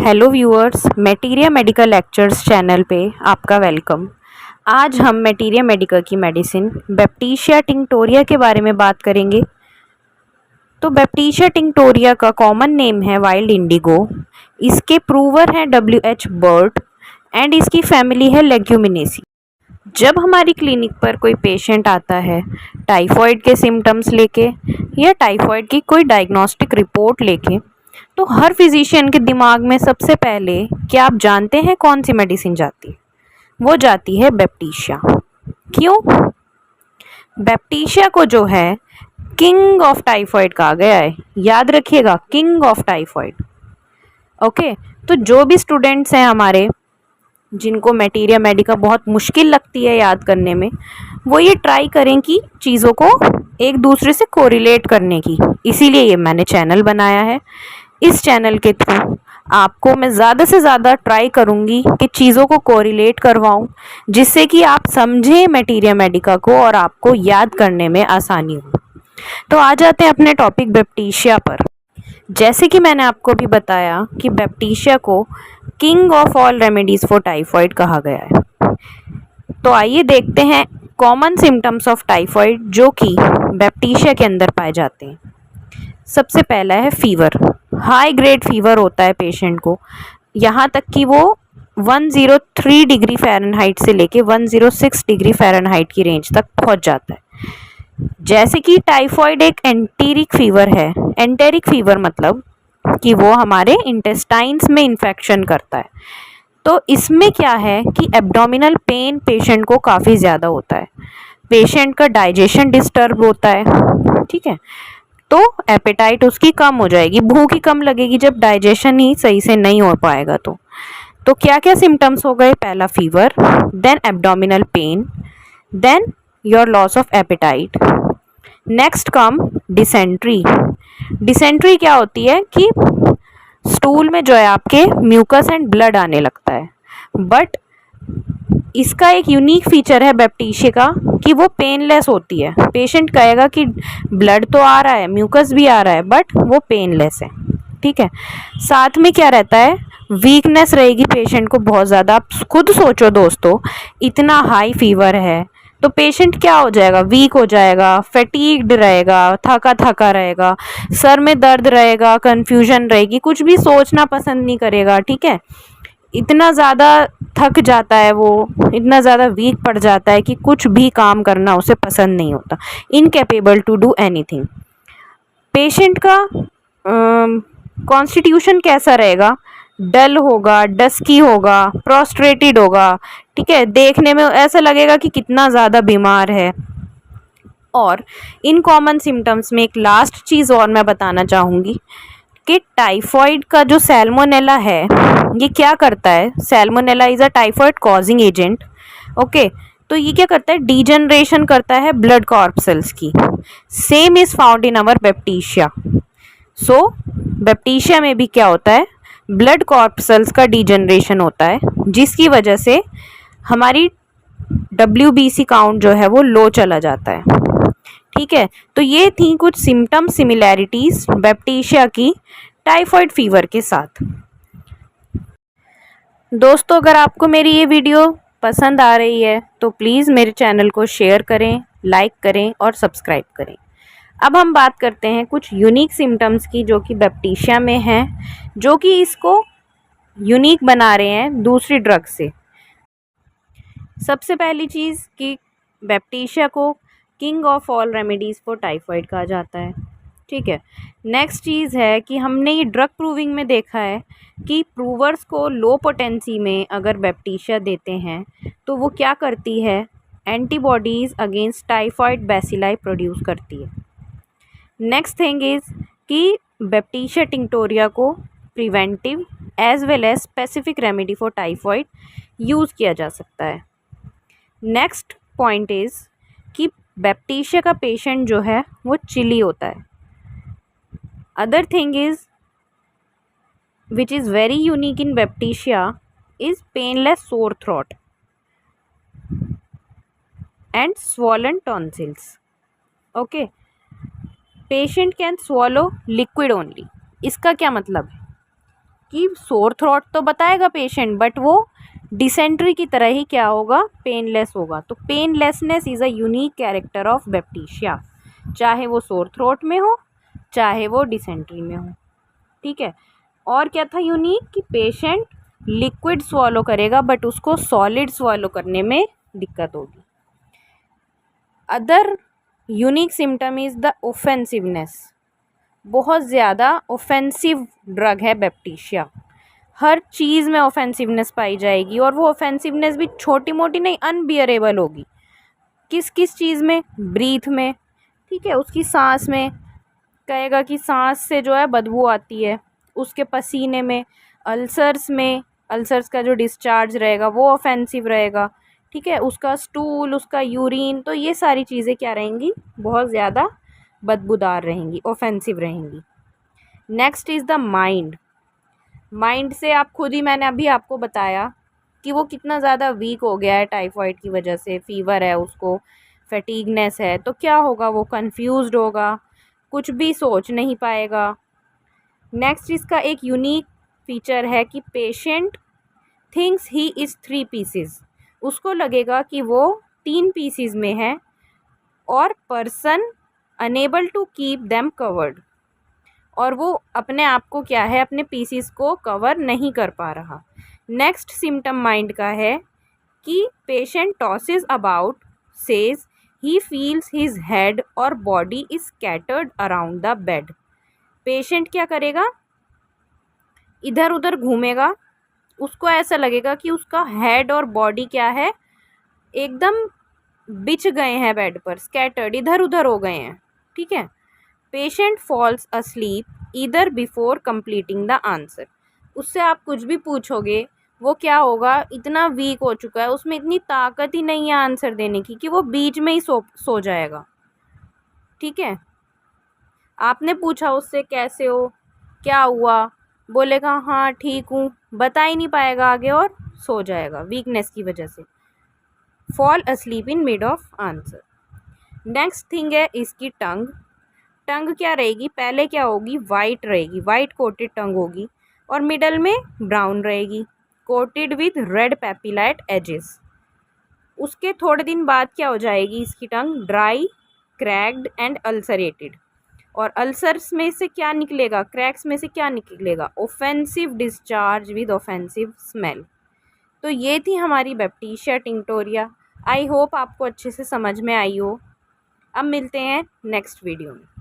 Hello viewers, materia medical lectures channel पे आपका welcome. आज हम मैटीरिया मेडिकल की मेडिसिन बैप्टीशिया टिंक्टोरिया के बारे में बात करेंगे। तो बैप्टीशिया टिंक्टोरिया का कॉमन नेम है वाइल्ड इंडिगो। इसके प्रूवर हैं WH बर्ट एंड इसकी फैमिली है लेग्यूमिनेसी। जब हमारी क्लिनिक पर कोई पेशेंट आता है टाइफॉइड के सिम्टम्स लेके या टाइफॉइड की कोई डायग्नोस्टिक रिपोर्ट लेके, तो हर फिजिशियन के दिमाग में सबसे पहले क्या आप जानते हैं कौन सी मेडिसिन जाती है? वो जाती है बैप्टीशिया। क्यों? बैप्टीशिया को जो है किंग ऑफ टाइफॉइड कहा गया है। याद रखिएगा, किंग ऑफ टाइफॉइड। ओके, तो जो भी स्टूडेंट्स हैं हमारे जिनको मैटीरिया मेडिका बहुत मुश्किल लगती है याद करने में, वो ये ट्राई करें कि चीज़ों को एक दूसरे से कोरिलेट करने की। इसीलिए ये मैंने चैनल बनाया है। इस चैनल के थ्रू आपको मैं ज़्यादा से ज़्यादा ट्राई करूँगी कि चीज़ों को कोरिलेट करवाऊँ, जिससे कि आप समझें मैटीरिया मेडिका को और आपको याद करने में आसानी हो। तो आ जाते हैं अपने टॉपिक बैप्टीशिया पर। जैसे कि मैंने आपको भी बताया कि बैप्टीशिया को king of all remedies for typhoid कहा गया है। तो आइए देखते हैं कॉमन सिम्टम्स ऑफ टाइफॉइड जो कि बैप्टीशिया के अंदर पाए जाते हैं। सबसे पहला है फीवर। हाई ग्रेड फीवर होता है पेशेंट को, यहाँ तक कि वो 103 डिग्री फ़ारेनहाइट से लेके 106 डिग्री फ़ारेनहाइट की रेंज तक पहुंच जाता है। जैसे कि टाइफॉइड एक एंटेरिक फीवर है। एंटेरिक फीवर मतलब कि वो हमारे इंटेस्टाइन्स में इन्फेक्शन करता है। तो इसमें क्या है कि एब्डोमिनल पेन पेशेंट को काफ़ी ज़्यादा होता है। पेशेंट का डाइजेशन डिस्टर्ब होता है, ठीक है। तो एपेटाइट उसकी कम हो जाएगी, भूख ही कम लगेगी जब डाइजेशन ही सही से नहीं हो पाएगा। तो क्या क्या सिम्टम्स हो गए? पहला fever, then abdominal pain, then your loss of appetite. Next come dysentery. Dysentery क्या होती है कि स्टूल में जो है आपके म्यूकस एंड ब्लड आने लगता है। बट इसका एक यूनिक फीचर है बैप्टीशिया का कि वो पेनलेस होती है। पेशेंट कहेगा कि ब्लड तो आ रहा है, म्यूकस भी आ रहा है, बट वो पेनलेस है, ठीक है। साथ में क्या रहता है? वीकनेस रहेगी पेशेंट को बहुत ज़्यादा। आप खुद सोचो दोस्तों, इतना हाई फीवर है तो पेशेंट क्या हो जाएगा? वीक हो जाएगा, फैटीग्ड रहेगा, थका थका रहेगा, सर में दर्द रहेगा, कन्फ्यूजन रहेगी, कुछ भी सोचना पसंद नहीं करेगा, ठीक है। इतना ज़्यादा थक जाता है वो, इतना ज़्यादा वीक पड़ जाता है कि कुछ भी काम करना उसे पसंद नहीं होता। Incapable to do anything. Patient का कॉन्स्टिट्यूशन कैसा रहेगा? डल होगा, डस्की होगा, प्रोस्ट्रेटेड होगा, ठीक है। देखने में ऐसा लगेगा कि कितना ज़्यादा बीमार है। और इन कॉमन सिम्टम्स में एक लास्ट चीज़ और मैं बताना चाहूँगी कि टाइफॉइड का जो सैल्मोनेला है ये क्या करता है? Salmonella is a typhoid causing agent. Okay, तो ये क्या करता है? डीजनरेशन करता है ब्लड कॉर्पसेल्स की। सेम इज़ फाउंड इन अवर बैप्टीशिया। सो बैप्टीशिया में भी क्या होता है? ब्लड कॉर्पसेल्स का डीजनरेशन होता है, जिसकी वजह से हमारी WBC काउंट जो है वो लो चला जाता है, ठीक है। तो ये थी कुछ सिम्टम सिमिलैरिटीज बैप्टीशिया की टाइफॉइड फीवर के साथ। दोस्तों, अगर आपको मेरी ये वीडियो पसंद आ रही है तो प्लीज़ मेरे चैनल को शेयर करें, लाइक करें और सब्सक्राइब करें। अब हम बात करते हैं कुछ यूनिक सिम्टम्स की जो कि बैप्टीशिया में हैं, जो कि इसको यूनिक बना रहे हैं दूसरी ड्रग से। सबसे पहली चीज़ कि बैप्टीशिया को king of all remedies for typhoid कहा जाता है, ठीक है। नेक्स्ट चीज़ है कि हमने ये ड्रग प्रूविंग में देखा है कि प्रूवर्स को लो पोटेंसी में अगर बैप्टीशिया देते हैं तो वो क्या करती है? Antibodies against typhoid bacilli produce करती है। नेक्स्ट थिंग इज़ कि बैप्टीशिया टिंक्टोरिया को preventive as well as specific remedy for typhoid use किया जा सकता है। नेक्स्ट पॉइंट इज़ कि बैप्टीशिया का पेशेंट जो है वो चिली होता है। Other thing is which is very unique in Baptisia is painless sore throat and swollen tonsils. Okay, patient can swallow liquid only. इसका क्या मतलब है कि सोर थ्रोट तो बताएगा पेशेंट, बट वो डिसेंट्री की तरह ही क्या होगा, पेनलेस होगा। तो painlessness is a unique character of Baptisia, चाहे वो सोर थ्रोट में हो चाहे वो डिसेंट्री में हो। ठीक है। और क्या था यूनिक, कि पेशेंट लिक्विड स्वॉलो करेगा बट उसको सॉलिड स्वॉलो करने में दिक्कत होगी। Other unique symptom is the offensiveness, बहुत ज़्यादा ऑफेंसिव ड्रग है बैप्टीशिया, हर चीज़ में ऑफेंसिवनेस पाई जाएगी, और वो ऑफेंसिवनेस भी छोटी मोटी नहीं, अनबियरेबल होगी। किस किस चीज़ में, ब्रीथ में, ठीक है, उसकी सांस में, कहेगा कि सांस से जो है बदबू आती है, उसके पसीने में, अल्सर्स में, अल्सर्स का जो डिस्चार्ज रहेगा वो ऑफेंसिव रहेगा, ठीक है, उसका स्टूल, उसका यूरिन, तो ये सारी चीज़ें क्या रहेंगी, बहुत ज़्यादा बदबूदार रहेंगी, ऑफेंसिव रहेंगी। Next is the mind. Mind से आप खुद ही, मैंने अभी आपको बताया कि वो कितना ज़्यादा वीक हो गया है टाइफाइड की वजह से, फीवर है उसको, फैटीगनेस है, तो क्या होगा, वो कंफ्यूज्ड होगा, कुछ भी सोच नहीं पाएगा। नेक्स्ट इसका एक यूनिक फीचर है कि patient thinks he is 3 pieces, उसको लगेगा कि वो 3 पीसेस में है, और person unable to keep them covered, और वो अपने आप को क्या है, अपने पीसेस को कवर नहीं कर पा रहा। नेक्स्ट सिम्टम माइंड का है कि patient tosses about, says he feels his head और body is scattered around the bed. Patient क्या करेगा, इधर उधर घूमेगा, उसको ऐसा लगेगा कि उसका हेड और बॉडी क्या है, एकदम बिछ गए हैं बेड पर, स्कैटर्ड, इधर उधर हो गए हैं। ठीक है। Patient falls asleep either before completing the answer, उससे आप कुछ भी पूछोगे वो क्या होगा, इतना वीक हो चुका है, उसमें इतनी ताकत ही नहीं है आंसर देने की, कि वो बीच में ही सो जाएगा। ठीक है। आपने पूछा उससे कैसे हो, क्या हुआ, बोलेगा हाँ ठीक हूँ, बता ही नहीं पाएगा आगे और सो जाएगा वीकनेस की वजह से। Fall asleep in mid of answer. Next thing है इसकी टंग। टंग क्या रहेगी, पहले क्या होगी, वाइट रहेगी, वाइट कोटेड टंग होगी, और मिडल में ब्राउन रहेगी, कोटेड विथ रेड पेपिलाइट एजेस। उसके थोड़े दिन बाद क्या हो जाएगी इसकी टंग, ड्राई, क्रैक्ड एंड अल्सरेटेड। और अल्सर्स में से क्या निकलेगा, क्रैक्स में से क्या निकलेगा, offensive discharge with offensive smell. तो ये थी हमारी बैप्टीशिया टिंक्टोरिया। आई होप आपको अच्छे से समझ में आई हो। अब मिलते हैं नेक्स्ट वीडियो में।